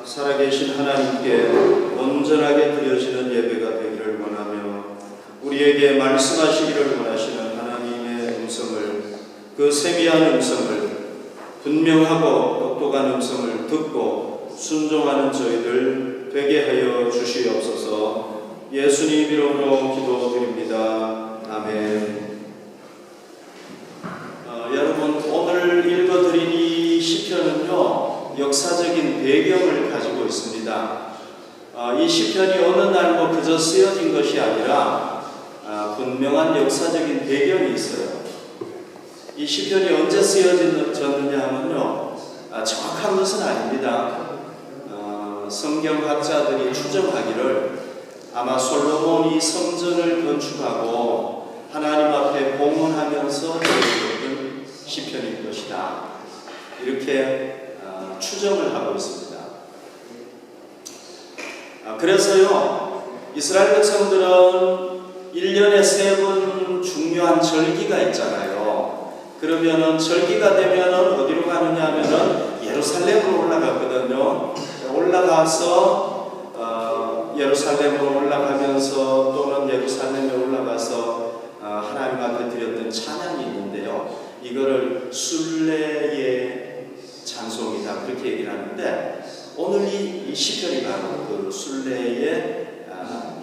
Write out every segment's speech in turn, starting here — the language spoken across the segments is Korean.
살아계신 하나님께 온전하게 드려지는 예배가 되기를 원하며 우리에게 말씀하시기를 원하시는 하나님의 음성을, 그 세미한 음성을, 분명하고 똑똑한 음성을 듣고 순종하는 저희들 되게 하여 주시옵소서. 예수님 이름으로 기도드립니다. 아멘. 여러분, 오늘 읽어드린 이 시편은요, 역사적인 배경을 가지고 있습니다. 이 시편이 어느 날 그저 쓰여진 것이 아니라 분명한 역사적인 배경이 있어요. 이 시편이 언제 쓰여졌느냐 하면요, 정확한 것은 아닙니다. 성경학자들이 추정하기를 아마 솔로몬이 성전을 건축하고 하나님 앞에 봉헌하면서 적었던 시편일 것이다, 이렇게 추정을 하고 있습니다. 그래서요, 이스라엘 백성들은 1년에 3번 중요한 절기가 있잖아요. 그러면은 절기가 되면은 어디로 가느냐 하면은 예루살렘으로 올라갔거든요. 올라가서 예루살렘으로 올라가면서 또는 예루살렘에 올라가서 하나님 앞에 드렸던 찬양이 있는데요. 이거를 순례의 찬송이다, 그렇게 얘기를 하는데, 오늘 이 시편이 바로 그 순례의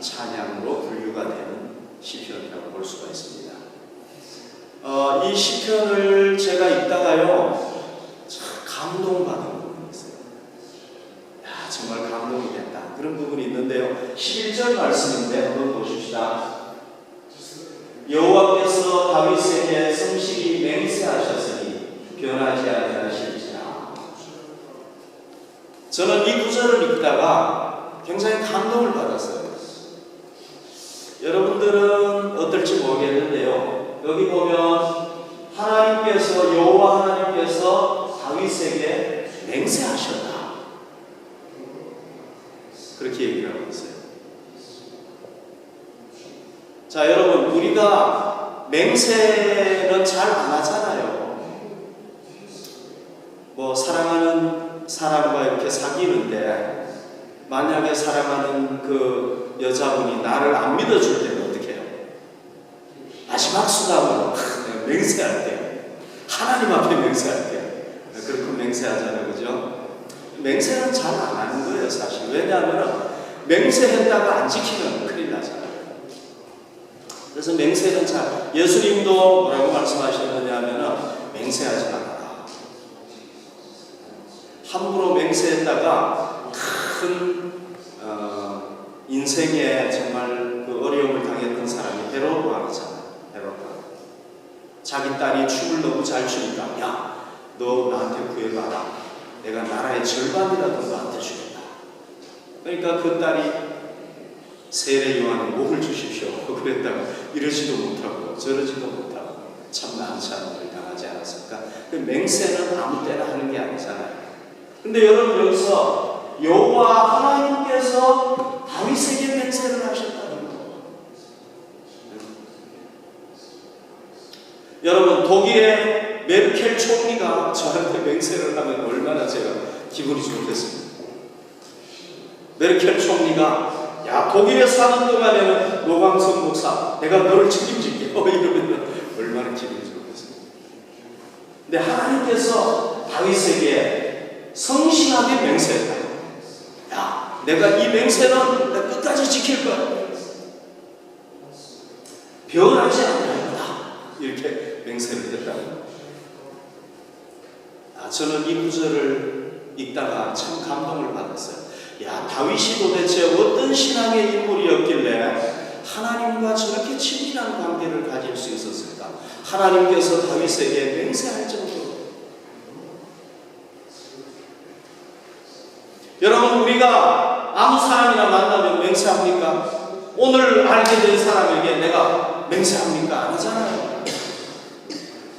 찬양으로 분류가 되는 시편이라고 볼 수가 있습니다. 이 시편을 제가 읽다가요, 참 감동받은 부분이 있어요. 정말 감동이 됐다, 그런 부분이 있는데요. 11절 말씀인데 한번 보십시다. 여호와께서 다윗에게 성실히 맹세하셨으니 변하지 아니하실지라. 저는 이 구절을 읽다가 굉장히 감동을 받았어요. 여러분들은 어떨지 모르겠는데요, 여기 보면 하나님께서, 여호와 하나님께서 다윗에게 맹세하셨다, 그렇게 얘기를 하고 있어요. 자, 여러분, 우리가 맹세는 잘 안 하잖아요. 사랑하는 사람과 이렇게 사귀는데, 만약에 사랑하는 그 여자분이 나를 안 믿어줄 때는 어떻게 해요? 마지막 수단으로 내가 맹세할게요, 하나님 앞에 맹세할게요, 그렇게 맹세하잖아요, 그죠? 맹세는 잘 안 하는 거예요, 사실. 왜냐하면 맹세했다가 안 지키면 큰일 나잖아요. 그래서 맹세는 잘, 예수님도 뭐라고 말씀하셨느냐 하면은 맹세하지 말아라. 함부로 맹세했다가 큰 인생에 정말 그 어려움을 당했던 사람이 헤롯 왕이잖아요. 헤롯 왕. 자기 딸이 춤을 너무 잘 추니까, 야, 너 나한테 구해봐라, 내가 나라의 절반이라도 너한테 주겠다. 그러니까 그 딸이 세례 요한의 목을 주십시오 그랬다가 이러지도 못하고 저러지도 못하고 참 난처한 일을 당하지 않았을까? 그 맹세는 아무 때나 하는 게 아니잖아요. 근데 여러분, 여기서 여호와 하나님께서 다윗에게 맹세를 하셨다는 거예요. 여러분, 독일의 메르켈 총리가 저한테 맹세를 하면 얼마나 제가 기분이 좋겠습니까? 메르켈 총리가, 야, 독일에 사는 동안에는 노광석 목사, 내가 너를 책임질게, 이러면 얼마나 기분이 좋겠습니까? 근데 하나님께서 다윗에게 성실하게 맹세했다. 야, 내가 이 맹세는 내가 끝까지 지킬 거야, 변하지 않을 거다, 이렇게 맹세를 했다는 거예요. 저는 이 구절을 읽다가 참 감동을 받았어요. 야, 다윗이 도대체 어떤 신앙의 인물이었길래 하나님과 저렇게 친밀한 관계를 가질 수 있었을까? 하나님께서 다윗에게 맹세할 정도로. 여러분, 우리가 아무 사람이나 만나면 맹세합니까? 오늘 알게 된 사람에게 내가 맹세합니까? 안 하잖아요.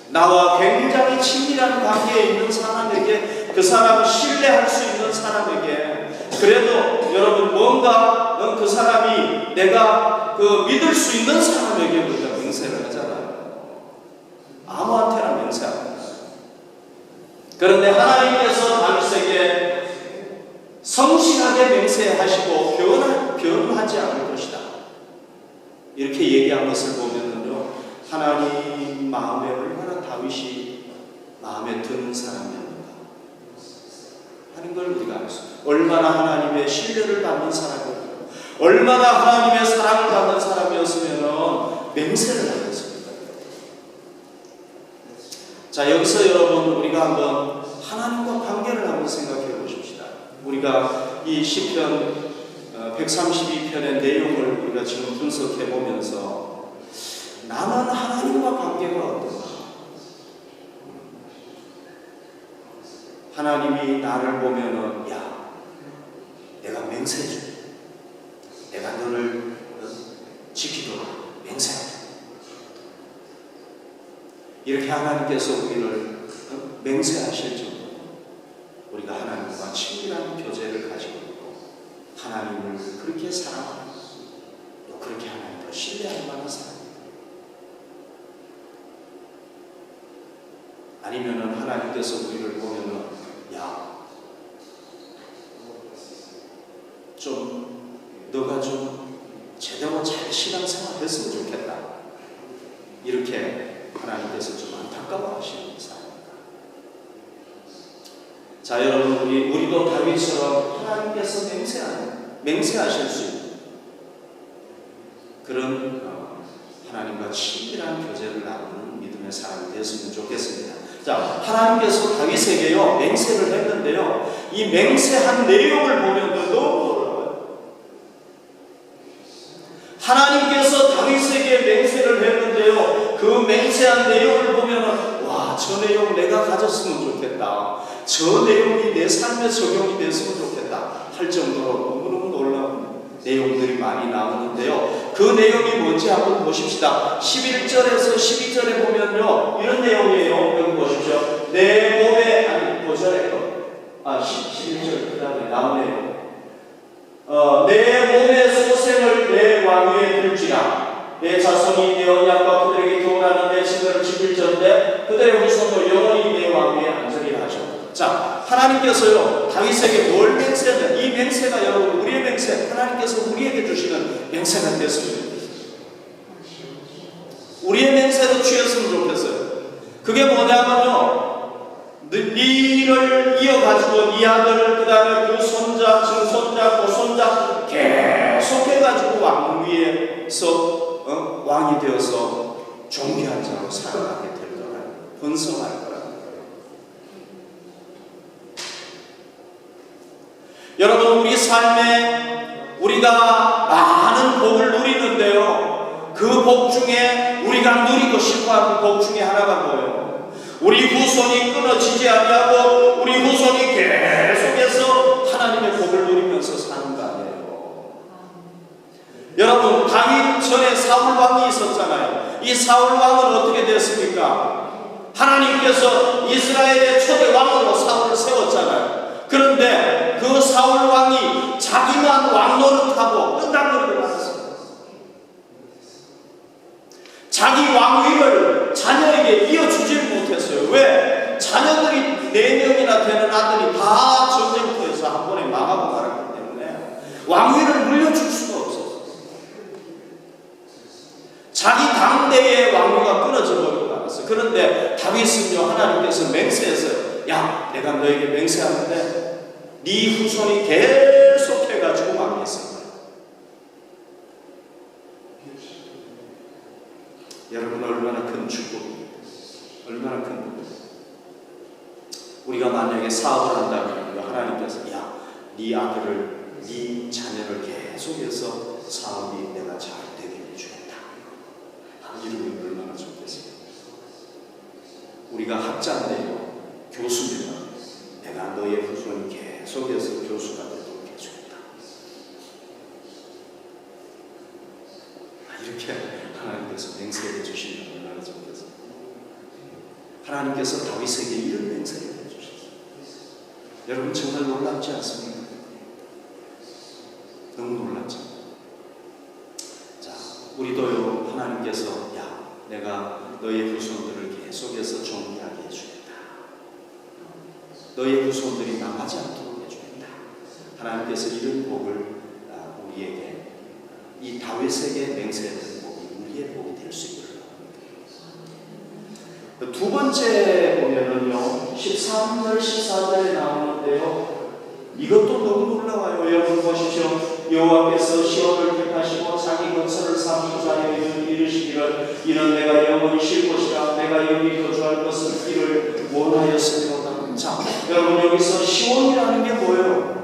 나와 굉장히 친밀한 관계에 있는 사람에게, 그 사람을 신뢰할 수 있는 사람에게, 그래도 여러분, 뭔가 그 사람이 내가 믿을 수 있는 사람에게 우리가 맹세를 하잖아요. 아무한테나 맹세합니다. 그런데 하나님께서 다윗에게 성실하게 맹세하시고 변하지 않을 것이다. 이렇게 얘기한 것을 보면은요, 하나님 마음에 얼마나 다윗이 마음에 드는 사람이었는가 하는 걸 우리가 알 수 있습니다. 얼마나 하나님의 신뢰를 받는 사람이었는가, 얼마나 하나님의 사랑을 받는 사람이었으면 맹세를 하겠습니까? 자, 여기서 여러분, 우리가 한번 하나님과 관계를 한번 생각해 보십시다. 우리가 이 시편 132편의 내용을 우리가 지금 분석해 보면서 나는 하나님과 관계가 어떤가? 하나님이 나를 보면은, 야, 내가 맹세해줘. 내가 너를 지키도록 맹세하자. 이렇게 하나님께서 우리를 맹세하실 정도로 우리가 하나님과 친밀한 교제를 가지고 있고, 하나님을 그렇게 사랑하고 또 그렇게 하나님을 신뢰할 만한 사람입니다. 아니면은 하나님께서 우리를 보면은, 야, 좀 너가 좀 제대로 잘 신앙생활 했으면 좋겠다. 이렇게 하나님께서 좀 안타까워하시는 사람입니다. 자, 여러분, 우리도 다윗처럼 하나님께서 맹세하실 수 있는 그런 하나님과 친밀한 교제를 나누는 믿음의 사람이 되었으면 좋겠습니다. 자, 하나님께서 다윗에게요 맹세를 했는데요, 이 맹세한 내용을 보면 너무 놀라워요. 하나님께서 다윗에게 맹세를 했는데요, 그 맹세한 내용을 보면은, 와, 저 내용 내가 가졌으면 좋겠다, 저 내용이 내 삶에 적용이 됐으면 좋겠다 할 정도로 너무너무 놀라운 내용들이 많이 나오는데요, 그 내용이 뭔지 한번 보십시다. 11절에서 12절에 보면요, 이런 내용이에요. 여기 보십시오. 내 몸에, 아니, 보절의 것. 11절 그 다음에 나오네요. 내 몸의 소생을 내 왕위에 둘지라. 내 자손이 내 언약과 그들에게 교훈하는 내 증거를 지킬전대 그들의 후손도 영원히 내 왕위에 앉으리라 하셨다. 자, 하나님께서요 다윗에게 뭘 맹세하냐? 이 맹세가 여러분 우리의 맹세, 하나님께서 우리에게 주시는 맹세가 됐으면 좋겠어요. 우리의 맹세로 취했으면 좋겠어요. 그게 뭐냐면요, 니를 이어가지고 니 아들, 그 다음에 그 손자, 증손자, 고손자 계속 해가지고 왕위에서 왕이 되어서 존귀한 자로 살아가게 될 거라, 번성할 거라. 여러분, 우리 삶에 우리가 많은 복을 누리는데요, 그 복 중에 우리가 누리고 싶어하는 복 중에 하나가 뭐예요? 우리 후손이 끊어지지 아니하고 우리 후손이 계속해서 하나님의 복을 누리면서 사는 거 아니에요? 여러분, 다윗 전에 사울 왕이 있었잖아요. 이 사울 왕은 어떻게 됐습니까? 하나님께서 이스라엘의 초대 왕으로 사울을 세웠잖아요. 그런데 그 사울 왕이 자기만 왕 노릇하고 끝장버리고 말았어요. 자기 왕위를 자녀에게 이어주질 못했어요. 왜? 자녀들이 4명이나 되는 아들이 다 전쟁터에서 한 번에 망하고 말았기 때문에 왕위를 물려줄 수가 없었어요. 자기 당대의 왕위가 끊어져 버리고 말았어요. 그런데 다윗은요, 하나님께서 맹세했어요. 야, 내가 너에게 맹세하는데 네 후손이 계속해가지고 왕위했습니다. 여러분, 얼마나 큰 축복입니다. 얼마나 큰 축복. 우리가 만약에 사업을 한다면 하나님께서, 야, 네 아들을, 네 자녀를 계속해서 사업이 내가 잘 되게 해주겠다, 이러면 얼마나 좋겠어요. 우리가 학자인데요, 교수면 내가 너의 후손이 계속해서 교수가 되도록 해주겠다, 이렇게 하나님께서 맹세해 주시면 얼마나 좋겠어요. 하나님께서 다윗에게 이런 맹세를 해주셨어요. 여러분, 정말 놀랍지 않습니까? 너무 놀랍죠. 자, 우리도요, 하나님께서, 야, 내가 너의 후손들을 계속해서 존귀하게 해주겠다, 너의 후손들이 망하지 않도록 해주겠다, 하나님께서 이런 복을 우리에게, 이 다윗에게 맹세했던 복이 우리의 복이 될 수 있도록 합니다. 두 번째 보면은요, 13절 14절에 나오는데요, 이것도 너무 놀라워요. 여러분 보십시오. 여호와께서 시온을 택하시고 자기 거처를 삼고자 하여 이르시기를 이는 내가 영원히 쉴 곳이라 내가 여기 거주할 것을 이를 원하였으리로다. 자, 여러분 여기서 시온이라는 게 뭐예요?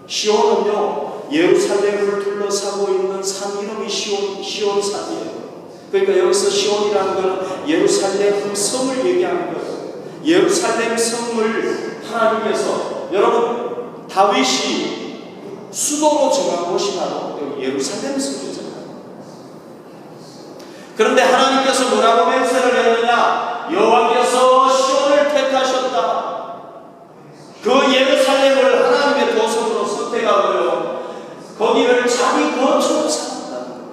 시온은요, 예루살렘을 둘러싸고 있는 산 이름이 시온산이에요. 그러니까 여기서 시온이라는 것은 예루살렘 성을 얘기하는 거예요. 예루살렘 성을 하나님께서, 여러분 다윗이 수도로 정한 곳이 바로 여기 예루살렘 성이잖아요. 그런데 하나님께서 뭐라고 맹세를 했느냐? 여호와께서 시온을 택하셨다. 그 예루살렘을 하나님의 도성으로 선택하고요, 거기를 자기 거처로 삼았다는 거예요.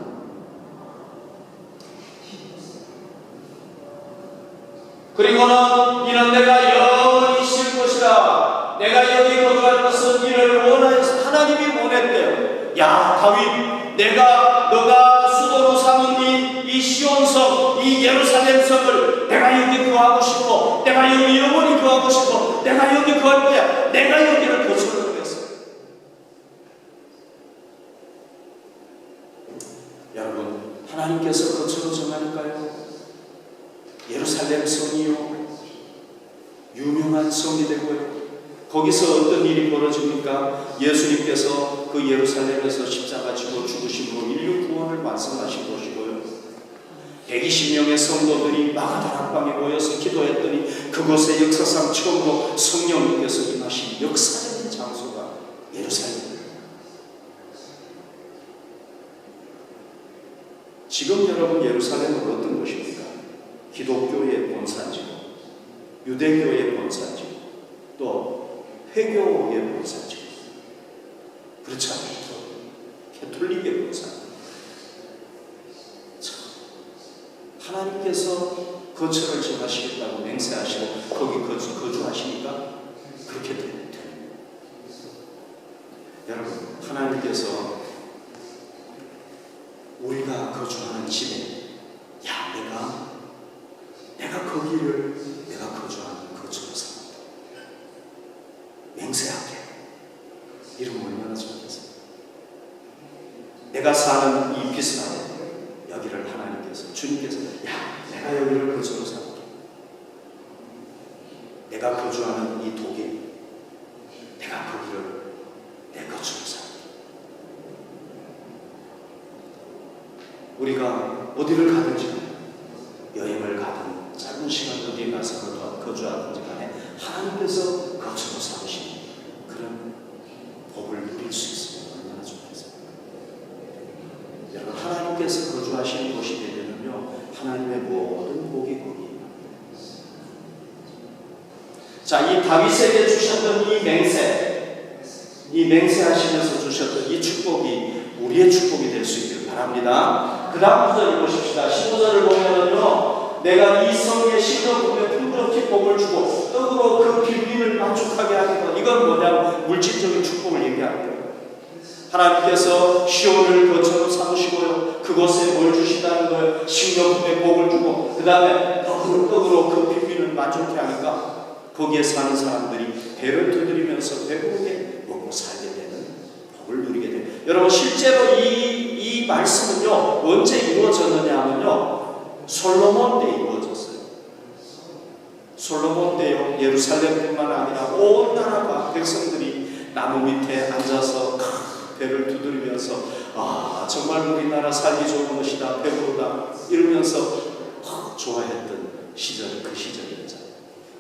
그리고는 이는 내가 영원히 쉴 곳이라 내가 여기 거주할 것은 이를 원하여서, 하나님이 원했대요. 야 다윗, 너가 수도로 삼은 이 시온성, 이 예루살렘 성을 내가 여기 거하고 싶어. 내가 여기 영원히 거하고 싶어. 내가 여기 거할 거야. 내가 여기를 거처로 하겠어. 여러분, 하나님께서 거처로 정하니까요, 예루살렘 성이요, 유명한 성이 되고요, 거기서 어떤 일이 벌어집니까? 예수님께서 그 예루살렘에서 십자가 지고 죽으심으로 인류 구원을 말씀하신 것이고요, 120명의 성도들이 마가다락방에 모여서 기도했더니 그곳에 역사상 처음으로 성령님께서 임하신 역사적인 장소가 예루살렘입니다. 지금 여러분 예루살렘은 어떤 곳입니까? 기독교의 본산지고, 유대교의 본산지고, 또 회교의 본산지고, 그렇지 않죠? 캐톨릭의 본산. 하나님께서 거처를 정하시겠다고 맹세하시고 거기 거주하시니까 그렇게 됩니다. 여러분, 하나님께서 우리가 거주하는 집에, 야 내가 거기를 내가 거주하는 거처로 삼았다, 맹세할게. 이러면 얼마나 좋겠어요. 내가 사는 이 비스라엘, 여기를 하나님께서, 주님께서, 야 내가 여기를 거처로 삼을게. 내가 거주하는 이 독일, 내가 거기를 내 거처로 삼을게. 우리가 어디를 가든지, 여행을 가든 짧은 시간 어디에 가서 거주하든지 간에 하나님께서 거처로 삼으신 그런 복을 누릴 수 있으면 얼마나 좋겠어요. 여러분, 하나님께서 거주하시는 곳이 되면요, 하나님의 모든 복이 거기. 자, 이 다윗에게 주셨던 이 맹세하시면서 주셨던 이 축복이 우리의 축복이 될 수 있기를 바랍니다. 그 다음 구절을 보십시다. 15절을 보면은요, 내가 이 성의 신령품에 풍족히 복을 주고 떡으로 그 빈민을 만족하게 하겠다. 이건 뭐냐? 물질적인 축복을 얘기합니다. 하나님께서 시온을 거처로 삼으시고요, 그곳에 뭘 주신다는 거예요? 신령품에 복을 주고, 그 다음에 떡으로 그 빈민을 만족해 하니까 거기에 사는 사람들이 배를 두드리면서 배부르게 먹고 살게 되는 복을 누리게 돼요. 여러분, 실제로 이 말씀은요, 언제 이루어졌느냐 하면요, 솔로몬 때 이루어졌어요. 솔로몬 때요, 예루살렘뿐만 아니라 온 나라가 백성들이 나무 밑에 앉아서 배를 두드리면서, 아 정말 우리나라 살기 좋은 것이다, 배부르다 이러면서 좋아했던 시절이 그 시절이었잖아요.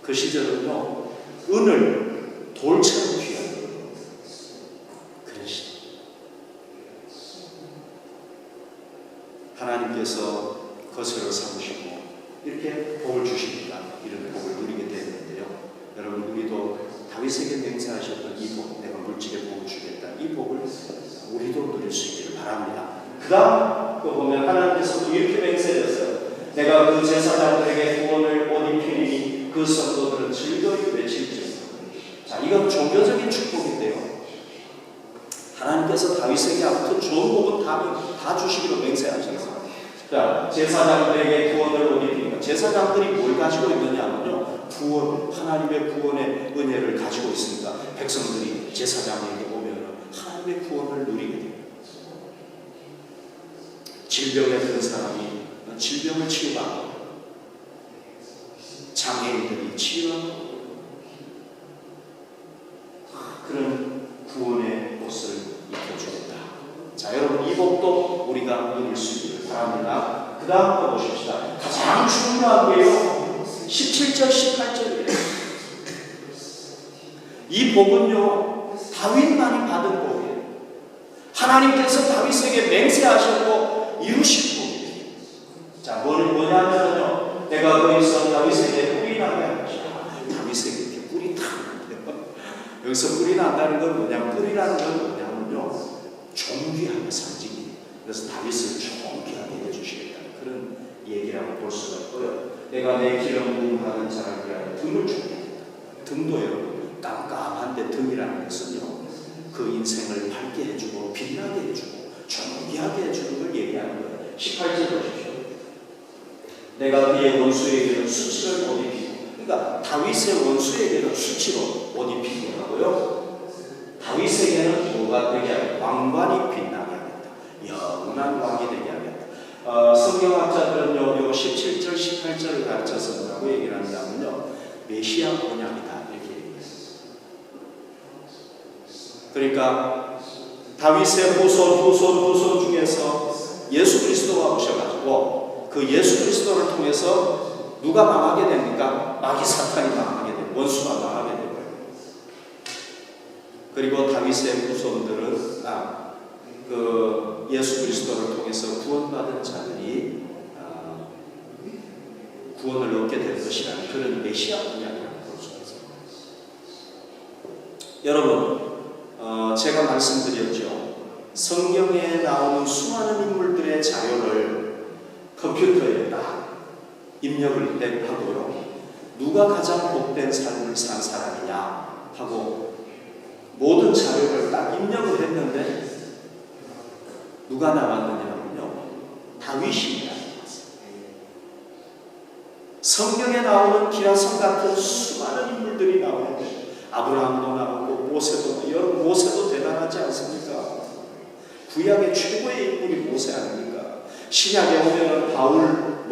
그 시절은요, 은을 돌처럼 귀한 그런 시절. 하나님께서 거처를 삼으시고 이렇게 복을 주십니다. 이런 복을 누리게 되는데요, 여러분, 우리도 다윗에게 맹세하셨던 이 복, 내가 물질의 복을 주겠다, 이 복을 우리도 누릴 수 있기를 바랍니다. 그 다음 그 보면 하나님께서도 이렇게 맹세했어요. 내가 그 제사장들에게 구원을 못 입히리니 그 성도들은 즐거이 외칠지어다. 자, 이건 종교적인 축복인데요, 하나님께서 다윗에게 아무튼 좋은 복은 다 주시기로 맹세하셨어요. 자, 제사장들에게 구원을 못 입히니까 제사장들이 뭘 가지고 있느냐면요, 구원, 하나님의 구원의 은혜를 가지고 있으니까 백성들이 제사장에게 오면 하나님의 구원을 누리게 됩니다. 질병에 든 사람이 질병을 치유받고, 장애인들이 치유하고, 그런 구원의 옷을 입혀주겠다. 자, 여러분, 이 복도 우리가 누릴 수 있기를 바랍니다. 그 다음 거 보십시다. 가장 중요한 게요, 17절, 18절이에요. 이 복은요, 다윗만이 받은 복이에요. 하나님께서 다윗에게 맹세하셨고 이루신 복이에요. 자, 뭐냐면요, 내가 거기서 다윗에게 뿔이 나게 할 것이다. 다윗에게 이렇게 뿔이 탁 나는데요. 여기서 뿔이 난다는 건 뭐냐면, 뿔이라는 건 뭐냐면요, 존귀함의 상징이에요. 그래서 다윗을 존귀하게 해주시겠다는 그런 얘기라고 볼 수가 있고요. 내가 내 기름 부음하는 자를 위하여 등을 주겠다. 등도 여러분, 깜깜한데 등이라는 것은요, 그 인생을 밝게 해주고 빛나게 해주고 존귀하게 해주는 걸 얘기하는 거예요. 18절 보십시오. 내가 그의 원수에게는 수치를 못 입히고, 그러니까 다윗의 원수에게는 수치로 못 입히고 하고요, 다윗에게는 뭐가 되게 하겠다? 왕관이 빛나게 하겠다. 영원한 왕이 되게 하겠다. 성경학자들은요, 요 17절, 18절을 가르쳐서 뭐라고 얘기를 한다면요, 메시아 언약이다, 이렇게 얘기했어요. 그러니까 다윗의 후손 중에서 예수 그리스도가 오셔가지고 그 예수 그리스도를 통해서 누가 망하게 됩니까? 마귀 사탄이 망하게 되고 원수가 망하게 되고요. 그리고 다윗의 후손들은 그 예수 그리스도를 통해서 구원받은 자들이 구원을 얻게 될 것이라는 그런 메시아 언약이라고 볼 수 있습니다. 여러분, 제가 말씀드렸죠. 성경에 나오는 수많은 인물들의 자료를 컴퓨터에 딱 입력을 하고요, 누가 가장 복된 삶을 산 사람이냐 하고 모든 자료를 딱 입력을 했는데 누가 나왔느냐면요, 다윗입니다. 성경에 나오는 기라성 같은 수많은 인물들이 나오는데 아브라함도 나오고 모세도, 여러분 모세도 대단하지 않습니까? 구약의 최고의 인물이 모세 아닙니까? 신약에 오면 바울,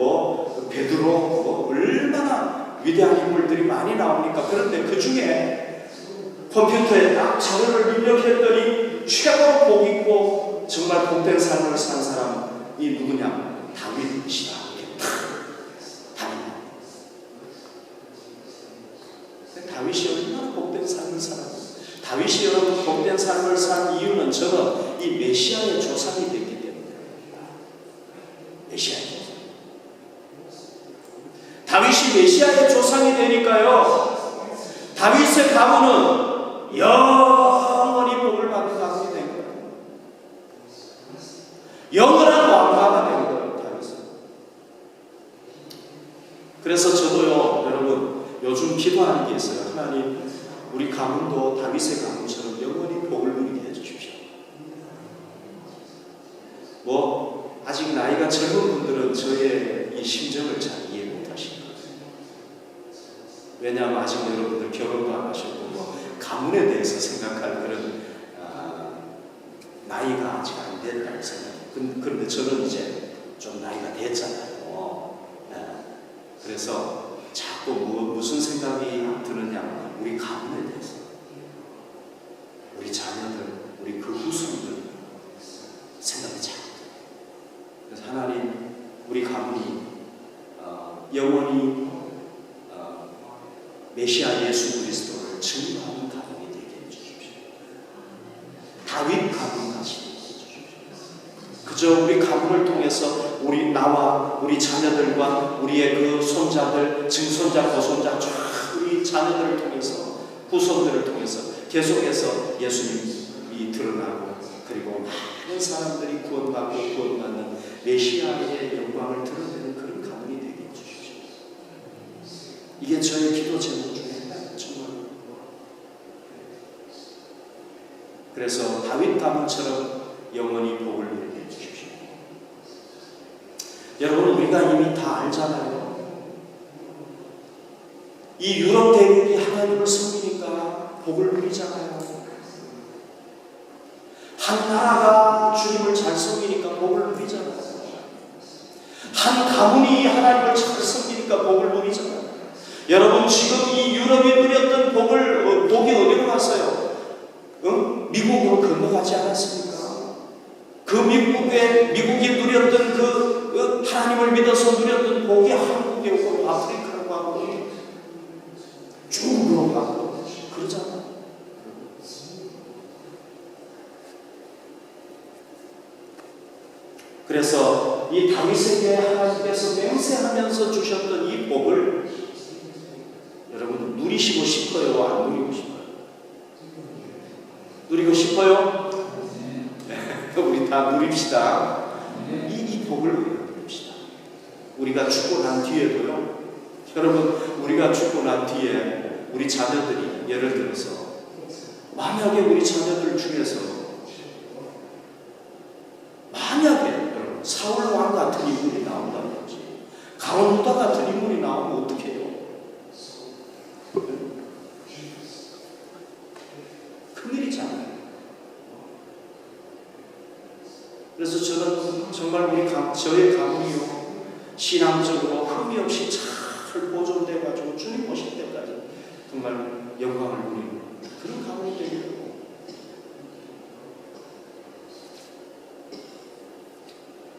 베드로, 얼마나 위대한 인물들이 많이 나옵니까? 그런데 그 중에 컴퓨터에 딱 자료를 입력했더니 최고로 복 있고 정말 복된 삶을 산 사람이 누구냐? 다윗이다. 다윗이 얼마나 복된 삶을 살았어요. 다윗이 여러분 복된 삶을 산 이유는 저는 이 메시아의 조상이 됐기 때문입니다. 메시아의 조상. 다윗이 메시아의 조상이 되니까요, 다윗의 가문은 영원히 복을 받는 가문이 된 거예요. 영원한 왕가가 된 거예요, 다윗은. 그래서 저도요, 여러분, 요즘 기도하는 게 있어요. 하나님, 우리 가문도 다윗의 가문처럼 영원히 복을 누리게 해주십시오. 아직 나이가 젊은 분들은 저의 이 심정을 잘 이해 못 하실 거예요. 왜냐하면 아직 여러분들 결혼도 안 하셨고 가문에 대해서 생각할 그런 나이가 아직 안 됐다고 생각해요. 그런데 저는 이제 좀 나이가 됐잖아요. 그래서 자꾸 무슨 생각이 드느냐, 우리 가문에 대해서, 우리 자녀들, 우리 그 후손들 생각이 자꾸 들어요. 그래서 하나님, 우리 가문이 영원히 메시아 예수 그리스도를 증거하는 가문이 되게 해주십시오. 다윗 가문같이 해주십시오. 그저 우리 가문을 통해서 나와 우리 자녀들과 우리의 그 손자들, 증손자, 고손자, 쫙 우리 자녀들을 통해서, 후손들을 통해서 계속해서 예수님이 드러나고, 그리고 많은 사람들이 구원받고 구원받는 메시아의 영광을 드러내는 그런 가문이 되게 해주십시오. 이게 저의 기도 제목 중에 정말. 그래서 다윗 가문처럼 영원히 복을 누리게 해주십시오. 여러분, 우리가 이미 다 알잖아요. 이 유럽 대국이 하나님을 섬기니까 복을 누리잖아요. 한 나라가 주님을 잘 섬기니까 복을 누리잖아요. 한 가문이 하나님을 잘 섬기니까 복을 누리잖아요. 여러분, 지금 이 유럽이 누렸던 복이 어디로 갔어요? 미국으로 건너가지 않았습니까? 그 미국이 누렸던 그 하나님을 믿어서 누렸던 복이 한국에 오고 아프리카로 가고 중국으로 가고 그러잖아요. 그래서 이 다윗에게 하나님께서 맹세하면서 주셨던 이 복을 여러분 누리시고 싶어요? 안 누리고 싶어요? 누리고 싶어요? 네. 우리 다 누립시다. 이 복을 누립시다. 우리가 죽고 난 뒤에도요. 여러분, 우리가 죽고 난 뒤에 우리 자녀들이 예를 들어서 만약에 우리 자녀들 중에서 만약에 여러분 사울 왕 같은 인물이 나온다든지 가론 유다 같은 인물이 나오면 어떻게 해요? 큰일이잖아요. 그래서 저는 정말 저의 가문이요 신앙적으로 흠이 없이 잘 보존돼가지고 주님 오실 때까지 정말 영광을 누리는 그런 가문이 되겠고,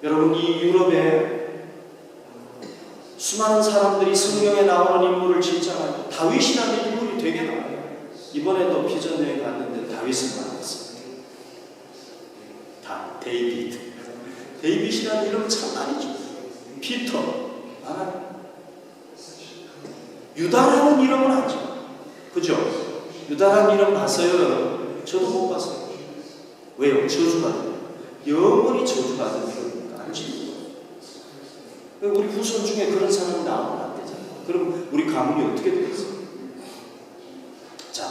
여러분, 이 유럽에 수많은 사람들이 성경에 나오는 인물을 짓잖아요. 다윗이라는 인물이 되게 나와요. 이번에도 비전 여행 갔는데 다윗을 만났어요. 데이빗이라는 이름 참 많이 줘. 피터, 유다라는 이름은 아죠. 그죠? 유다라는 이름 봤어요? 저도 못 봤어요. 왜요? 저주받은. 영원히 저주받은 이름이니까 알지? 우리 후손 중에 그런 사람이 나오면 안 되잖아요. 그럼 우리 가문이 어떻게 되겠어요? 자,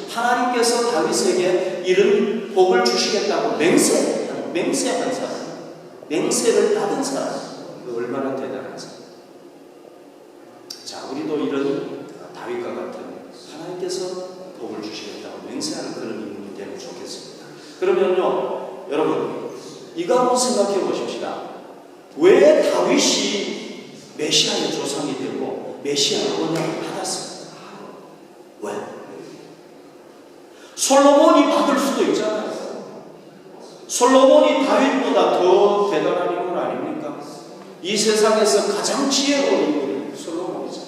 하나님께서 다윗에게 이런 복을 주시겠다고 맹세한 사람, 맹세를 받은 사람, 얼마나 대단한 사람. 자, 우리도 이런 다윗과 같은 하나님께서 복을 주시겠다고 맹세하는 그런 인물이 되면 좋겠습니다. 그러면요, 여러분, 이거 한번 생각해 보십시다. 왜 다윗이 메시아의 조상이 되고 메시아의 언약을 받았습니까? 왜? 솔로몬이 받을 수도 있잖아요. 솔로몬이 다윗보다 더 대단한 인물 아닙니까? 이 세상에서 가장 지혜로운 인물이 솔로몬이죠.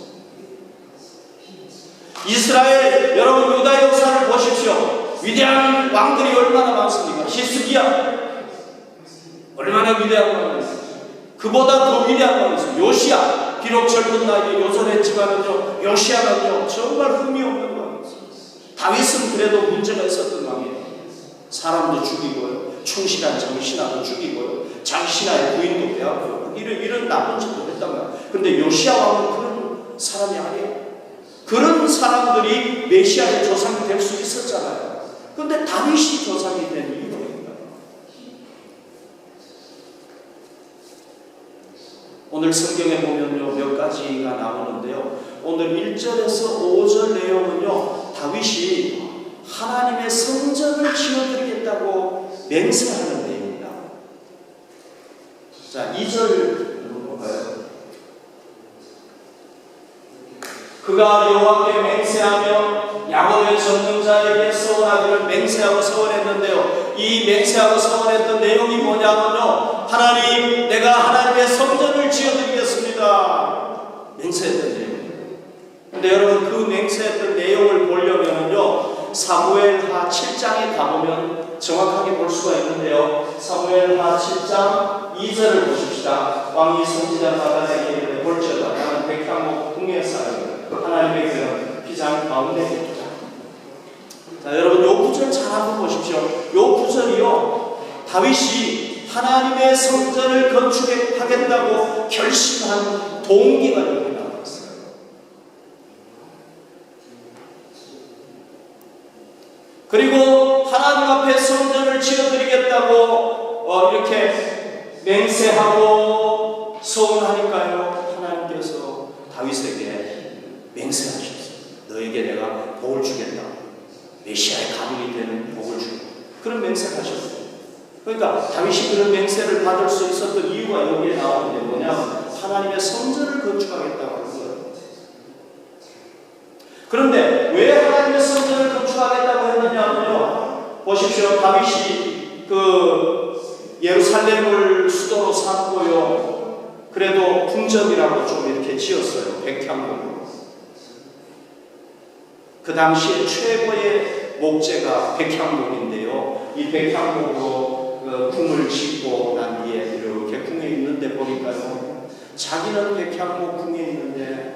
이스라엘, 여러분 유다 역사를 보십시오. 위대한 왕들이 얼마나 많습니까? 히스기야 얼마나 위대한 왕이었어요. 그보다 더 위대한 왕이 있어요. 요시야, 비록 젊은 나이에 요절했지만은요, 요시야는요 정말 흠이 없는 왕이었어요. 다윗은 그래도 문제가 있었던 왕이에요. 사람도 죽이고요, 충실한 장신하도 죽이고요, 장신하의 부인도 빼앗고요, 이런 나쁜 짓도 했단 말이에요. 근데 요시야 왕은 그런 사람이 아니에요. 그런 사람들이 메시아의 조상이 될 수 있었잖아요. 근데 다윗이 조상이 된 이유가 뭔가요? 오늘 성경에 보면요 몇 가지가 나오는데요, 오늘 1절에서 5절 내용은요 다윗이 하나님의 성전을 지어드리겠다고 맹세하는 내용입니다. 자, 2절 볼까요? 그가 여호와께 맹세하며 야곱의 전능자에게 서원하기를 맹세하고 서원했는데요, 이 맹세하고 서원했던 내용이 뭐냐면요, 하나님, 내가 하나님의 성전을 지어드리겠습니다. 맹세했던 내용입니다. 근데 여러분, 그 맹세했던 내용을 보려면요 사무엘하 7장에 가보면 정확하게 볼 수가 있는데요, 사무엘하 7장 2절을 보십시다. 왕이 선지자 나단에게 이르되 볼지어다 나는 백향목 동의 사람이다. 하나님의 그는 피장 가운데 있다. 자, 여러분 요 구절 잘 한번 보십시오. 요 구절이요 다윗이 하나님의 성전을 건축하겠다고 결심한 동기가 여기 나와 있어요. 그리고 하나님 지어드리겠다고 이렇게 맹세하고 서원하니까요, 하나님께서 다윗에게 맹세하셨어요. 너에게 내가 복을 주겠다. 메시아의 가문이 되는 복을 주겠다. 그런 맹세를 하셨어요. 그러니까 다윗이 그런 맹세를 받을 수 있었던 이유가 여기에 나오는데 뭐냐면 하나님의 성전을 건축하겠다고 하는 거예요. 그런데 왜 하나님의 성전을 건축하겠다고 했느냐면요, 보십시오. 다윗이 그 예루살렘을 수도로 삼고요, 그래도 궁전이라고 좀 이렇게 지었어요. 백향목으로. 그 당시에 최고의 목재가 백향목인데요, 이 백향목으로 궁을 짓고 난 뒤에 이렇게 궁에 있는데 보니까요, 자기는 백향목 궁에 있는데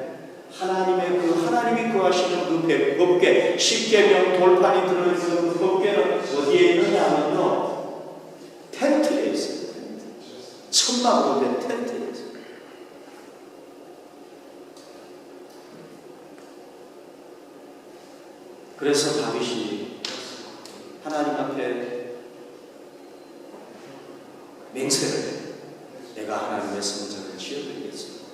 하나님이 거하시는 그 법궤, 십계명 돌판이 들어있는 그 법궤는 어디에 있느냐 하면요, 텐트에 있어요. 천막으로 된 텐트에 있어요. 그래서 다윗이 하나님 앞에 맹세를 해요. 내가 하나님의 성전을 지어드리겠습니다.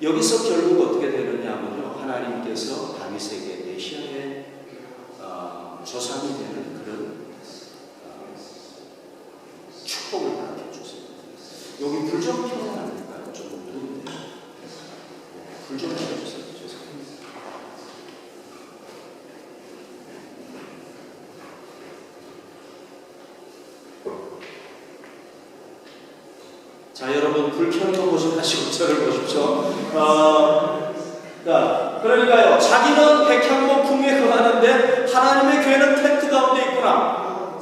여기서 결국 어떻게 되느냐면요, 하나님께서 다윗에게 메시아의 조상이 되는 그런 축복을 받게 주세요. 여기 불 좀 켜면 안 될까요? 좀 어두운데. 불 좀 켜주세요. 죄송합니다. 자, 여러분, 불 켜는 거 보시고 저를 보십시오. 그러니까요, 자기는 백향목 궁에 거하는데 하나님의 교회는 텐트 가운데 있구나.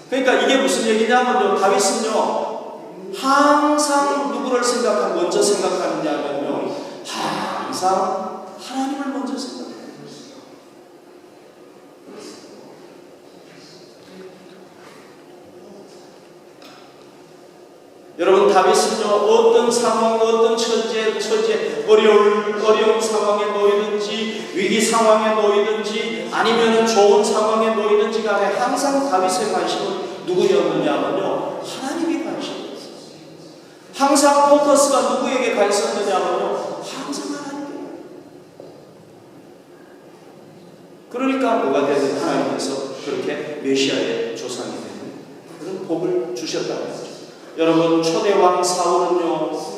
그러니까 이게 무슨 얘기냐면요, 다윗은요, 항상 누구를 먼저 생각하느냐면요, 항상 하나님을 먼저 생각해요. 여러분, 다윗은요, 어떤 상황, 어떤 어려운 상황에 놓이든지, 위기 상황에 놓이든지, 아니면 좋은 상황에 놓이든지 간에 항상 다윗의 관심은 누구였느냐면요, 하나님이 관심이었어요. 항상 포커스가 누구에게 가 있었느냐면요, 항상 하나님께. 그러니까 뭐가 되든 하나님께서 그렇게 메시아의 조상이 되는 그런 복을 주셨다는 거죠. 여러분, 초대왕 사울은요,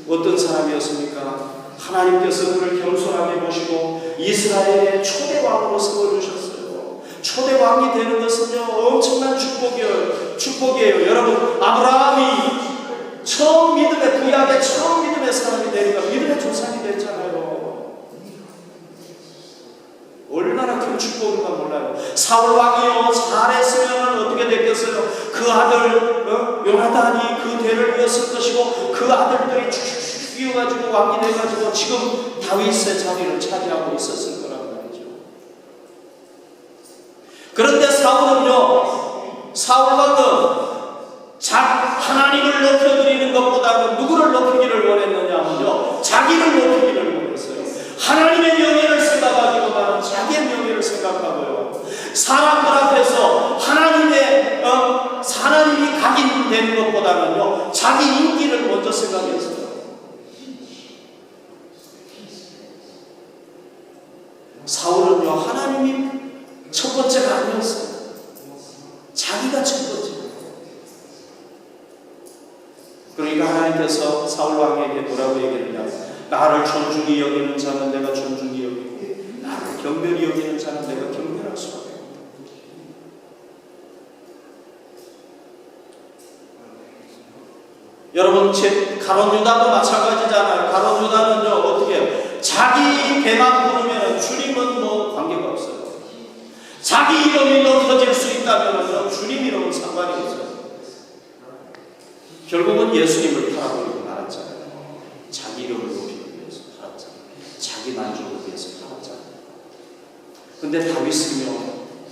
어떤 사람이었습니까? 하나님께서 그를 겸손하게 보시고 이스라엘의 초대왕으로 세워주셨어요. 초대왕이 되는 것은요, 엄청난 축복이에요. 여러분, 아브라함이 처음 믿음의, 구약의 처음 믿음의 사람이 되니까 믿음의 조상이 됐잖아요. 얼마나 큰 축복인가 몰라요. 사울왕이요, 잘했으면 어떻게 됐겠어요? 그 아들 요나단이 그 대를 이었을 것이고, 그 아들들이 쭉 이어가지고 왕이 돼가지고 지금 다윗의 자리를 차지하고 있었을 거란 말이죠. 그런데 사울왕은 하나님을 높여드리는 것보다는 누구를 높이기를 원했느냐면요, 자기를 높이기를 원했어요. 하나님의 명예를 생각하기보다는 자기의 명예를 생각하고요, 사람들 앞에서 하나님이 각인되는 것보다는요, 자기 인기를 먼저 생각했어요. 사울은요, 하나님이 첫 번째가 아니었어요. 자기가 첫 번째. 그러니까 하나님께서 사울왕에게 뭐라고 얘기했냐, 나를 존중히 여기는 자는 내가 존중히 여기고, 나를 경멸히 여기는 자는 내가 경멸할 수밖에 없다. 여러분, 가룟 유다도 마찬가지잖아요. 가룟 유다는요, 어떻게 해요? 자기 배만 부르면 주님은 뭐 관계가 없어요. 자기 이름이 높여질 수 있다면 주님 이름은 상관이 없어요. 결국은 예수님을 팔아버리고 말았잖아요. 자기 이름을 높이기 위해서 팔았잖아요. 자기 만족을 위해서 팔았잖아요. 근데 다윗은요,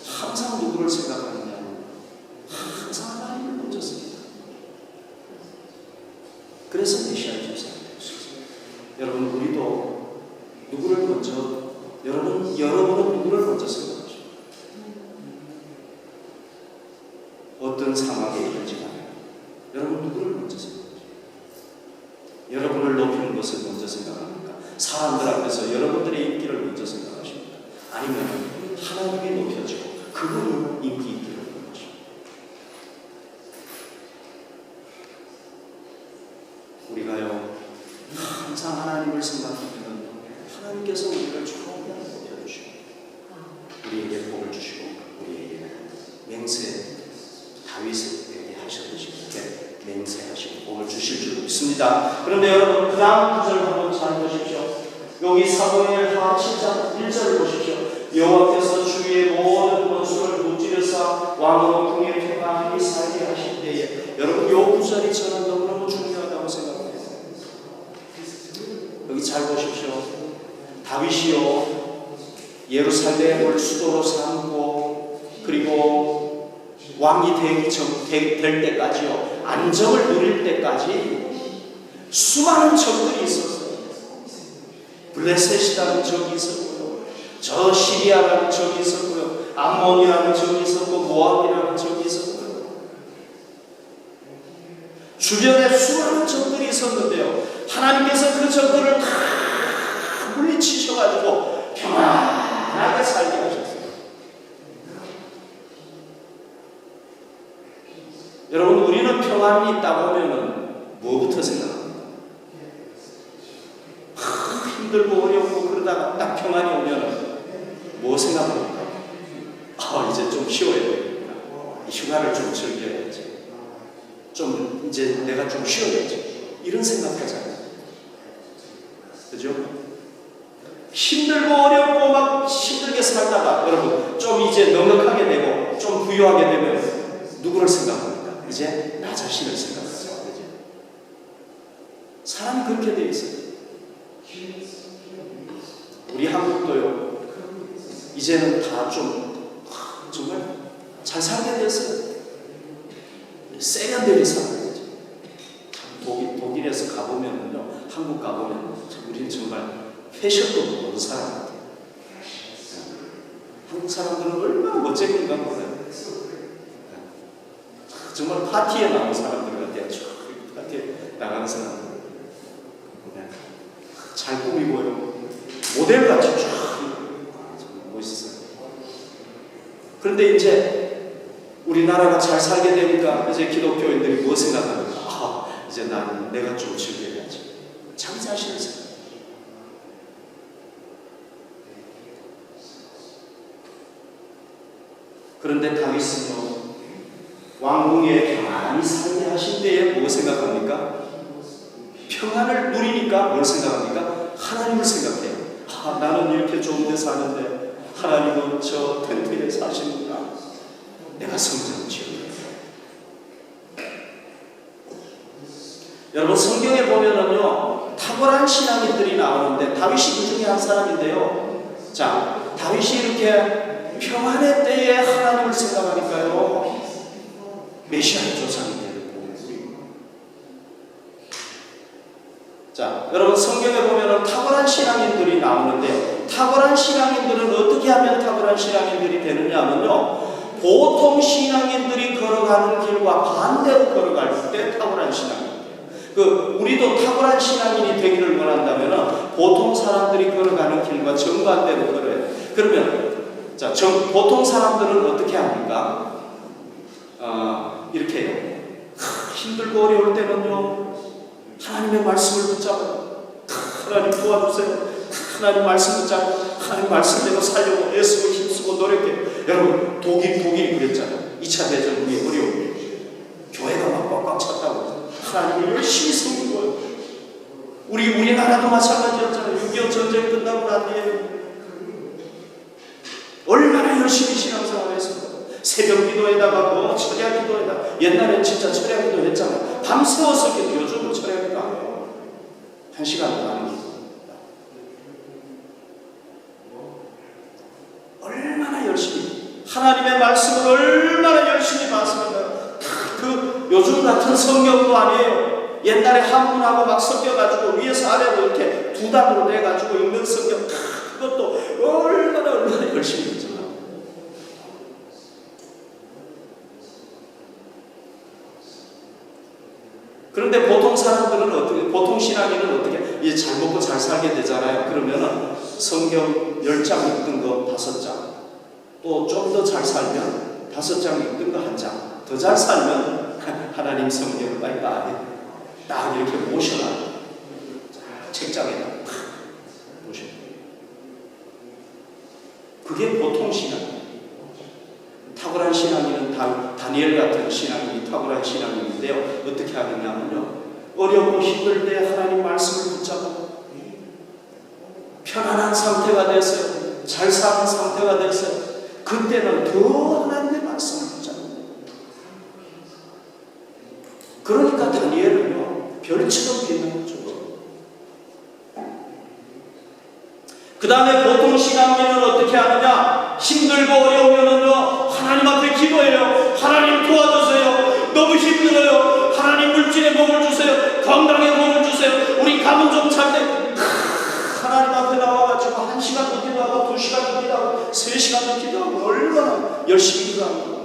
항상 누구를 생각하느냐면 항상 하나님을 먼저 씁니다. 그래서 메시아의 조상이 될 수 있어요. 여러분, 우리도 누구를 먼저, 여러분 다윗에게 하셨듯이 그렇게 맹세하시고 복을 주실 줄 믿습니다. 그런데 여러분 그 다음 구절 한번 잘 보십시오. 여기 사무엘하 7장 1절을 보십시오. 여호와께서 주위의 모든 원수를 무찌르사 왕으로 궁에 평안히 살게 하실 때에, 여러분 요 구절이 저는 너무너무 중요하다고 생각합니다. 여기 잘 보십시오. 다윗이요 예루살렘을 수도로 삼고 그리고 왕이 될 때까지요, 안정을 누릴 때까지 수많은 적들이 있었어요. 블레셋이라는 적이 있었고요, 저 시리아라는 적이 있었고요, 암몬이라는 적이 있었고, 모압이라는 적이 있었고요. 주변에 수많은 적들이 있었는데요, 하나님께서 그 적들을 다 물리치셔가지고 평안하게 살게 하셨어요. 여러분 우리는 평안이 있다고 하면은 뭐부터 생각합니까? 힘들고 어렵고 그러다가 딱 평안이 오면 뭐 생각합니까? 이제 좀 쉬어야 되겠다. 휴가를 좀 즐겨야지. 좀 이제 내가 좀 쉬어야지. 이런 생각하잖아요. 그죠? 힘들고 어렵고 막 힘들게 살다가 여러분 좀 이제 넉넉하게 되고 좀 부유하게 되면 누구를 생각합니까? 이제 나 자신을 생각하죠. 사람이 그렇게 돼 있어요. 우리 한국도요, 이제는 다 좀 정말 잘 살게 됐어요. 세련되게 살아야죠. 독일에서 가보면요, 한국 가보면 우리는 정말 패션도 모르는 사람 같아요. 한국 사람들은 얼마나 멋쟁인가 몰라요. 정말 파티에 나온 사람들 같아요. 파티에 나가는 사람들. 잘 꾸미고요. 모델같이 쫙 멋있어요. 그런데 이제 우리나라가 잘 살게 되니까 이제 기독교인들이 뭐 생각합니까? 이제 내가 좀 즐겨야지. 자기 자신을 생각해요. 그런데 다윗은요, 왕궁에 평안히 살게 하신 때에 뭐 생각합니까? 평안을 누리니까 뭘 생각합니까? 하나님을 생각해요. 나는 이렇게 좋은 데 사는데 하나님은 저 텐트에 사시는구나. 내가 성전 지어야겠다. 여러분 성경에 보면은요, 탁월한 신앙인들이 나오는데 다윗이 그 중에 한 사람인데요. 자, 다윗이 이렇게 평안의 때에 하나님을 생각하니까요, 메시아의 조상이 되고. 자, 여러분 성경에 보면은 탁월한 신앙인들이 나오는데, 탁월한 신앙인들은 어떻게 하면 탁월한 신앙인들이 되느냐 하면요, 보통 신앙인들이 걸어가는 길과 반대로 걸어갈 때 탁월한 신앙인이에요. 우리도 탁월한 신앙인이 되기를 원한다면 보통 사람들이 걸어가는 길과 정반대로 걸어요. 그러면 자, 보통 사람들은 어떻게 합니까? 이렇게 해요. 힘들고 어려울 때는요, 하나님의 말씀을 붙잡아요. 하나님 도와주세요. 하나님 말씀 붙잡고 하나님 말씀대로 살려고 애쓰고 힘쓰고 노력해요. 여러분 독일이 그랬잖아요. 2차 대전 후에 어려운 교회가 막 꽉꽉 찼다고 하나님을 열심히 섬긴 거예요. 우리나라도 마찬가지였잖아요. 6.25 전쟁 끝나고 난 뒤에 얼마나 열심히 신앙생활했어요. 새벽 기도에다가 철야 기도에다가, 옛날엔 진짜 철야 기도 했잖아요. 밤새워서 기도. 요즘은 철야 기도 안 해요. 1시간도 안 해요. 얼마나 열심히 하나님의 말씀을 얼마나 열심히 봤습니까? 요즘 같은 성경도 아니에요. 옛날에 한문하고 막 섞여가지고 위에서 아래로 이렇게 두 단으로 내가지고 읽는 성경, 그것도 얼마나 열심히 했잖아요. 그런데 보통 사람들은 보통 신앙인은 어떻게, 이제 잘 먹고 잘 살게 되잖아요. 그러면은 성경 10장 읽던 거 5장, 또 좀 더 잘 살면 5장 읽던 거 1장, 더 잘 살면 하나님 성경을 빨리 딱 이렇게 모셔놔. 책장에다 모셔. 그게 보통 신앙. 탁월한 신앙인은 다니엘 같은 신앙인이 탁월한 신앙인인데요. 어떻게 하느냐면요, 어렵고 힘들 때 하나님 말씀을 붙잡고 편안한 상태가 됐어요. 잘 사는 상태가 됐어요. 그때는 더 하나님의 말씀을 붙잡는 거예요. 그러니까 다니엘은요, 별처럼 빛나는 거죠. 그 다음에 보통 신앙인은 어떻게 하느냐? 힘들고 어려우면은요, 하나님 앞에 기도해요. 하나님 도와주세요. 너무 힘들어요. 하나님 물질의 복을 주세요. 건강의 복을 주세요. 우리 가문 좀 잘 때 하나님 앞에 나와가지고 1시간도 기도하고 2시간도 기도하고 3시간도 기도하고 얼마나 열심히 기도합니다.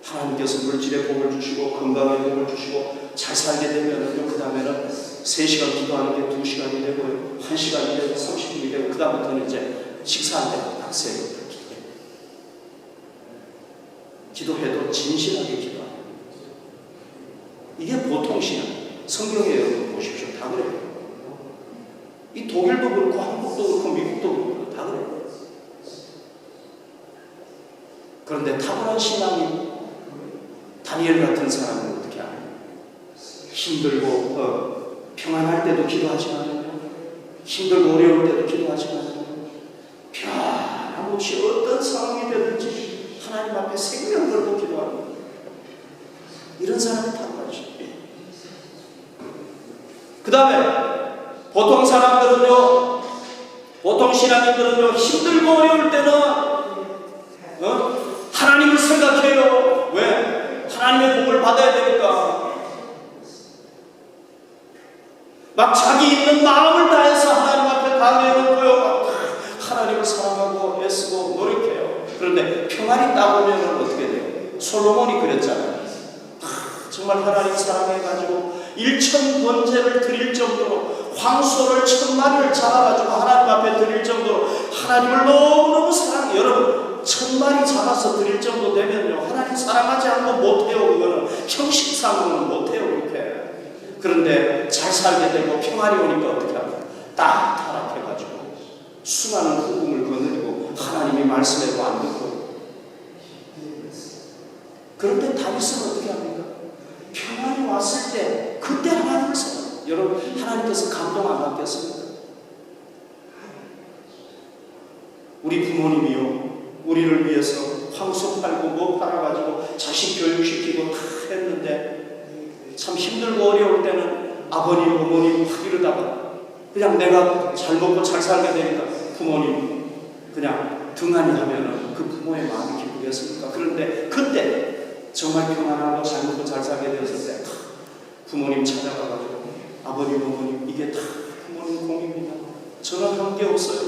하나님께서 물질의 복을 주시고 건강의 복을 주시고 잘 살게 되면은요, 그 다음에는 3시간 기도하는 게 2시간이 되고요, 1시간이 되고 30분이 되고, 그 다음부터는 이제 식사할 때 딱 세요. 기도해도 진실하게 기도하는 거예요. 이게 보통 신앙. 성경에 여러분 보십시오. 다 그래요. 이 독일도 그렇고 한국도 그렇고 미국도 그렇고 다 그래요. 그런데 탁월한 신앙이 다니엘 같은 사람은 어떻게 하냐? 힘들고 평안할 때도 기도하지 않아요. 힘들고 어려울 때도 기도하지 않아요. 변함없이 어떤 상황이 되든지 하나님 앞에 생명 걸고 기도합니다. 이런 사람이 탁월하죠. 그 다음에 보통 사람들은요, 보통 신앙인들은요, 힘들고 어려울 때는 하나님을 생각해요. 왜? 하나님의 복을 받아야 되니까. 막 자기 있는 마음을 다해서 하나님 앞에 다 내놓고요, 하나님을 사랑하고 애쓰고 노력해요. 그런데 평안이 따보면 어떻게 돼요? 솔로몬이 그랬잖아요. 정말 하나님 사랑해가지고 1,000번제를 드릴 정도로, 황소를 1,000마리를 잡아가지고 하나님 앞에 드릴 정도로 하나님을 너무너무 사랑해요. 여러분, 1,000마리 잡아서 드릴 정도 되면요, 하나님 사랑하지 않고 못해요. 그거는 형식상으로는 못해요. 이렇게. 그런데 잘 살게 되고 평안이 오니까 어떻게 합니까? 딱 타락해가지고 수많은 흑음을 거느리고 하나님이 말씀해도 안 듣고. 그런데 다윗은 어떻게 합니까? 평안이 왔을 때 그때 하나님을 사랑해요. 여러분, 하나님께서 감동 안 받겠습니까? 우리 부모님이요, 우리를 위해서 황소 팔고 뭐 팔아가지고 자식 교육시키고 다 했는데, 참 힘들고 어려울 때는 아버님, 어머님 막 이러다가 그냥 내가 잘 먹고 잘 살게 되니까 부모님 그냥 등한히 하면은 그 부모의 마음이 기쁘겠습니까? 그런데 그때 정말 평안하고 잘 먹고 잘 살게 되었을 때 부모님 찾아가가지고 아버님, 어머님 이게 다 부모님 공입니다. 저는 한 게 없어요.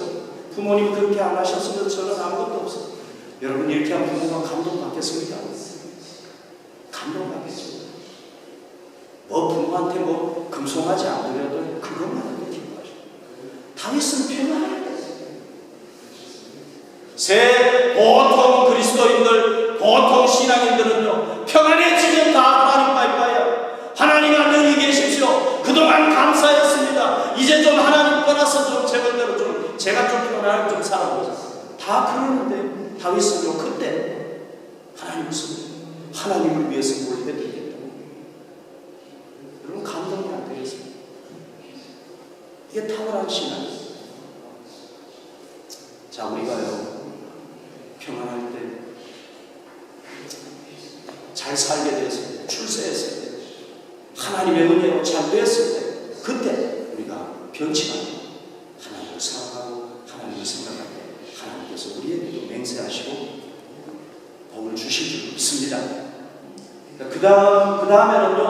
부모님 그렇게 안 하셨으면 저는 아무것도 없어요. 여러분, 이렇게 하면 부모가 감동받겠습니까? 감동받겠죠. 뭐 부모한테 뭐 금송아지 안 드려도 그것만 해도 기뻐하죠. 다윗은 평안해야 돼요. 보통 그리스도인들, 보통 신앙인들은요, 평안해지면 다 하나님 빠이빠이야. 하나님 안녕히 계십시오. 그동안 감사했습니다. 이제 좀 하나님 떠나서 좀 제멋대로 좀 제가 좀 편안하게 좀 살아보자. 다 그러는데 다윗은요, 그때 하나님을 씁니다. 하나님을 위해서 뭘 해드리겠다. 여러분, 감동이 안 되겠습니다. 이게 탁월한 신앙이에요. 자, 우리가요, 평안할 때, 잘 살게 됐을 때, 출세했을 때, 하나님의 은혜로 잘 됐을 때, 그때 우리가 변치 않고 하나님을 사랑하고 하나님을 생각할 때 하나님께서 우리에게도 맹세하시고 복을 주실 줄 믿습니다. 그 다음에는요,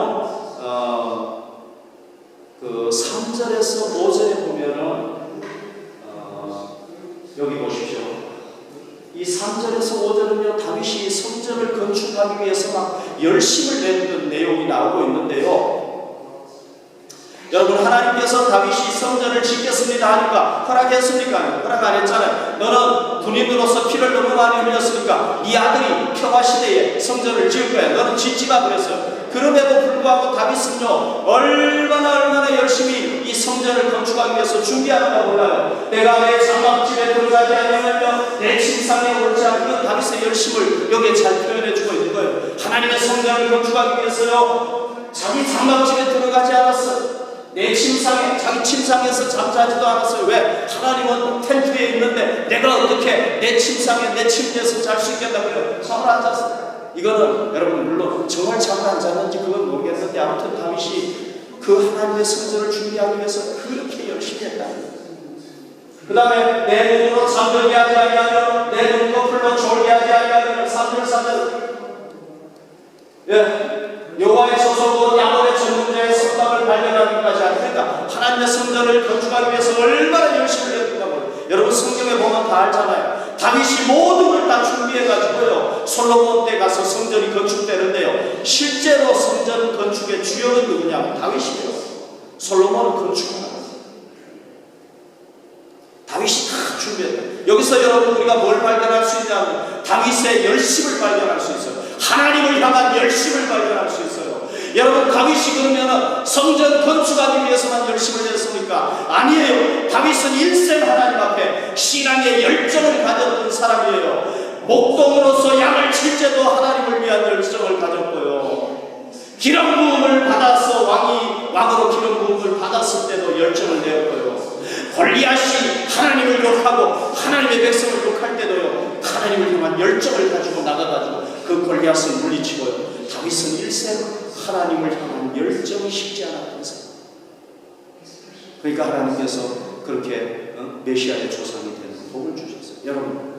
그 3절에서 5절에 보면은 여기 보십시오. 이 3절에서 5절은요, 다윗이 성전을 건축하기 위해서 막 열심을 냈던 내용이 나오고 있는데요. 여러분, 하나님께서 다윗이 성전을 짓겠습니다 하니까 허락했습니까? 허락 안 했잖아요. 너는 군인으로서 피를 너무 많이 흘렸으니까 네 아들이 평화시대에 성전을 지을 거야. 너는 짓지 마 그랬어요. 그럼에도 불구하고 다윗은요, 얼마나 열심히 이 성전을 건축하기 위해서 준비하는가 몰라요. 내가 내 장막집에 들어가지 아니하며 내 침상에 옳지 않으면 다윗의 열심을 여기에 잘 표현해주고 있는 거예요. 하나님의 성전을 건축하기 위해서요, 자기 장막집에 들어가지 않았어요. 내 침상에, 자기 침상에서 잠자지도 않았어요. 왜? 하나님은 텐트에 있는데 내가 어떻게 내 침상에, 내 침대에서 잘 수 있겠다고요? 잠을 안 잤어요. 이거는 여러분 물론 정말 잠을 안 잤는지 그건 모르겠는데, 아무튼 다윗이 그 하나님의 성전을 준비하기 위해서 그렇게 열심히 했다는 거예요. 그 다음에 내 눈으로 잠들게 하지 아니하며 내 눈꺼풀로 졸게 하지 아니하며 3절 4절 여호와의 소속은 야곱의 전문자의 성곽을 발견하기까지 하니까 하나님의 성전을 건축하기 위해서 얼마나 열심히 했다고. 여러분 성경에 보면 다 알잖아요. 다윗이 모든 걸 다 준비해가지고요, 솔로몬 때 가서 성전이 건축되는데요, 실제로 성전 건축의 주역은 누구냐면 다윗이에요. 솔로몬은 건축을 다윗이 다 준비했다. 여기서 여러분 우리가 뭘 발견할 수 있냐면 다윗의 열심을 발견할 수 있어요. 하나님을 향한 열심을 발견할 수 있어요. 여러분 다윗이 그러면 성전 건축하기 위해서만 열심을 했습니까? 아니에요. 다윗은 일생 하나님 앞에 신앙의 열정을 가졌던 사람이에요. 목동으로서 양을 칠 때도 하나님을 위한 열정을 가졌고요, 기름 부음을 받아서 왕으로 기름 부음을 받았을 때도 열정을 내었고요, 골리앗이 하나님을 욕하고 하나님의 백성을 욕할 때도요, 하나님을 향한 열정을 가지고 나가가지고 그 골리앗을 물리치고요. 다윗은 일생 하나님을 향한 열정이 식지 않았던 사람. 그러니까 하나님께서 그렇게 메시아의 조상이 되는 복을 주셨어요. 여러분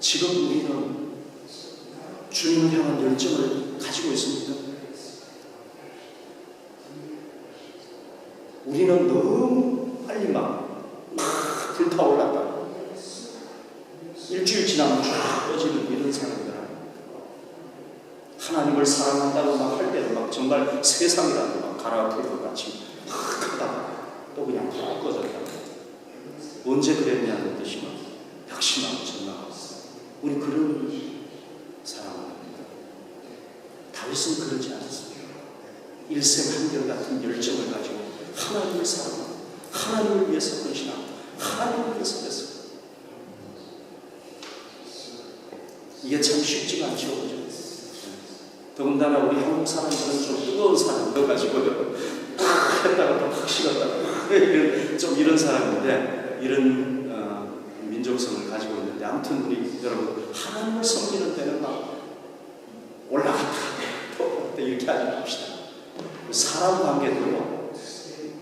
지금 우리는 주님을 향한 열정을 가지고 있습니까? 우리는 너무 빨리 막 불타올랐다, 일주일 지나면 쫙 꺼지는 이런 사람들. 하나님을 사랑한다고 막 할 때도 막 정말 세상이라도 막 갈아엎을 것 같이 막 하다가 또 그냥 푹 꺼졌다. 언제 그랬냐는 듯이 막 낙심하고 전나가고. 우리 그런 사람입니다. 다윗은 그러지 않았습니다. 일생 한결같은 열정을 가지고 하나님을 사랑하고 하나님을 위해서 헌신하고 하나님을 위해서 했어요. 이게 참 쉽지가 않죠, 그죠? 더군다나 우리 한국 사람들은 좀 뜨거운 사람들 가지고요, 했다가 또 확 식었다가 좀 이런 사람인데, 이런 민족성을 가지고 있는데, 아무튼 우리 여러분 하나님을 섬기는 때는 막 올라갔다 또 이렇게 하지 맙시다. 사람 관계도요,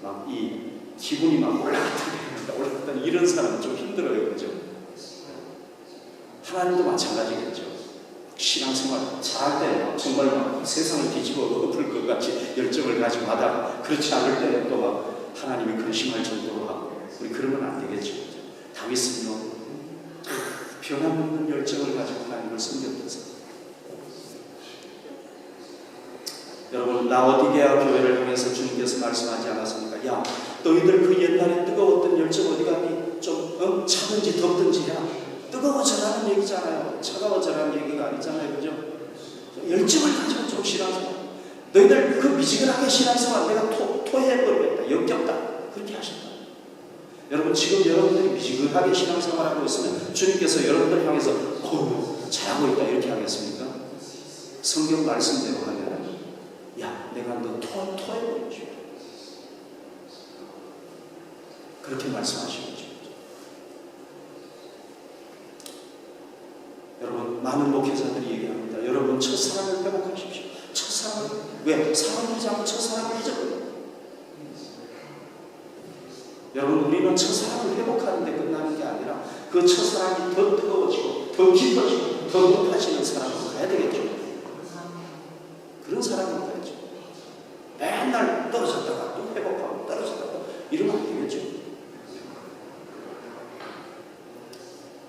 막 이 기분이 막 올라갔다 이런 사람은 좀 힘들어요, 그죠? 하나님도 마찬가지겠죠. 신앙생활 잘할 때는 정말 막 세상을 뒤집어 엎을 것 같이 열정을 가지고 하다가, 그렇지 않을 때는 또 막 하나님이 근심할 정도로 하고, 우리 그러면 안 되겠죠. 다윗은요, 변함없는 열정을 가지고 하나님을 섬겼던 사람. 여러분 라오디게아 교회를 향해서 주님께서 말씀하지 않았습니까? 야, 너희들 그 옛날에 뜨거웠던 열정 어디 갔니? 좀 차든지 덥든지 야, 뜨거워져라는 얘기잖아요. 차가워져라는 얘기가 아니잖아요, 그죠? 열정을 가지고 좀 신앙생활. 너희들 그 미지근하게 신앙생활 내가 토해버리겠다, 역겹다, 그렇게 하셨다. 여러분 지금 여러분들이 미지근하게 신앙생활하고 있으면 주님께서 여러분들 향해서 잘하고 있다 이렇게 하겠습니까? 성경 말씀대로 하면 야, 내가 너 토해버리지, 그렇게 말씀하시겠죠. 여러분 많은 목회자들이 얘기합니다. 여러분 첫사랑을 회복하십시오. 첫사랑을 왜? 사랑하지 않고 첫사랑을 잊어버려요. 여러분 우리는 첫사랑을 회복하는 데 끝나는 게 아니라 그 첫사랑이 더 뜨거워지고 더 깊어지고 더 높아지는 사랑으로 가야 되겠죠. 그런 사랑으로 가야죠. 맨날 떨어졌다가 또 회복하고 떨어졌다가 이러면 안 되겠죠.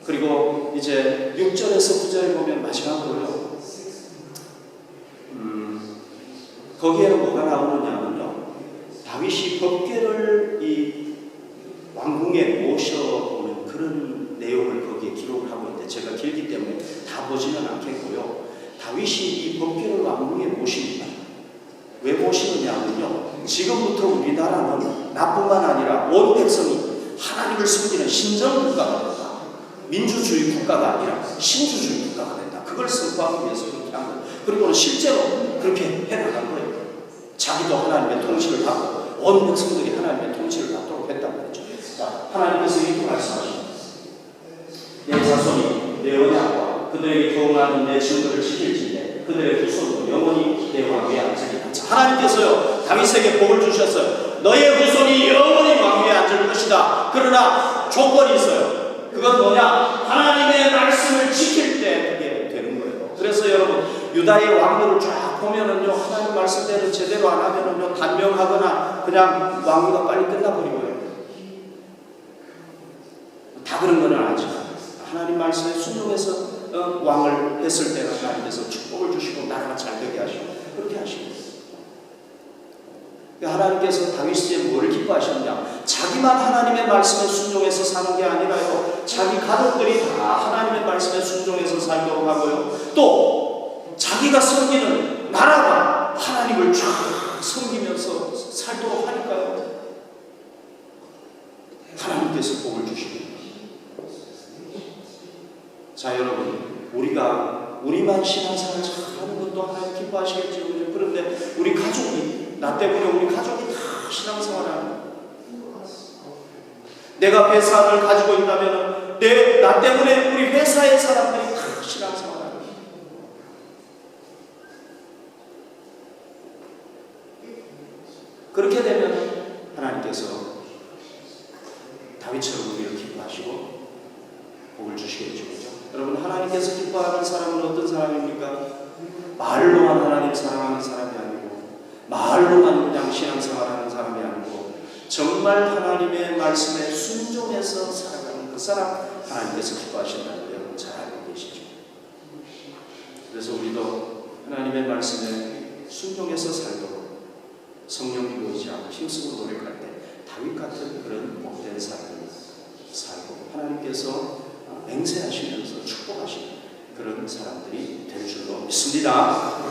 그리고 이제 6절에서 9절에 보면 마지막으로요, 거기에는 뭐가 나오느냐면요, 다윗이 법궤를 이 왕궁에 모셔오는 그런 내용을 거기에 기록을 하고 있는데, 제가 길기 때문에 다 보지는 않겠고요, 다윗이 이 법궤를 왕궁에 모십니다. 왜 모시느냐면요, 지금부터 우리나라는 나뿐만 아니라 온 백성이 하나님을 섬기는 신정국가가 된다. 민주주의 국가가 아니라 신주주의 국가가 된다. 그걸 선포하기 위해서 그렇게 한 거예요. 그리고는 실제로 그렇게 해나간 거예요. 자기도 하나님의 통치를 받고 온 백성들이 하나님의 통치를 받도록 했다고 했죠. 자, 하나님께서 이렇게 말씀하십니다. 내 자손이 내 언약과 그들에게 경험하는 내 증거를 지킬지인데 그들의 후손도 영원히 내 왕위에 앉으리라. 하나님께서요 다윗에게 복을 주셨어요. 너의 후손이 영원히 왕위에 앉을 것이다. 그러나 조건이 있어요. 그건 뭐냐? 하나님의 말씀을 지킬 때 그게 되는 거예요. 그래서 여러분 유다의 왕들을 쫙 보면은요 하나님 말씀대로 제대로 안 하면은요 단명하거나 그냥 왕위가 빨리 끝나버리고요. 다 그런 건 아니지만 하나님 말씀에 순종해서 왕을 했을 때는 하나님께서 축복을 주시고 나라가 잘 되게 하시고 그렇게 하십니다. 하나님께서 다윗에게 뭐를 기뻐하셨냐? 자기만 하나님의 말씀에 순종해서 사는 게 아니라요 자기 가족들이 다 하나님의 말씀에 순종해서 살도록 하고요 또 자기가 섬기는 나라가 하나님을 쫙 섬기면서 살도록 하니까요 하나님께서 복을 주십니다. 자 여러분 우리만 신앙생활 잘하는 것도 하나님 기뻐하시겠죠. 그런데 우리 가족이 나 때문에 우리 가족이 다 신앙생활하는 거예요. 내가 회사를 가지고 있다면 나 때문에 우리 회사의 사람들이 다 신앙생활하는 거예요. 그렇게 되면 하나님께서 다윗처럼 우리를 기뻐하시고 복을 주시겠죠. 그렇죠? 여러분 하나님께서 기뻐하는 사람은 어떤 사람입니까? 말로만 하나님 사랑하는 사람이 아니고 말로만 그냥 신앙생활하는 사람이 아니고 정말 하나님의 말씀에 순종해서 살아가는 그 사람 하나님께서 기뻐하신다는 걸 여러분 잘 알고 계시죠. 그래서 우리도 하나님의 말씀에 순종해서 살도록 성령이 보이지 않고 힘쓰고 노력할 때 다윗 같은 그런 복된 삶을 살고 하나님께서 맹세하시면서 축복하시는 그런 사람들이 될 줄로 믿습니다.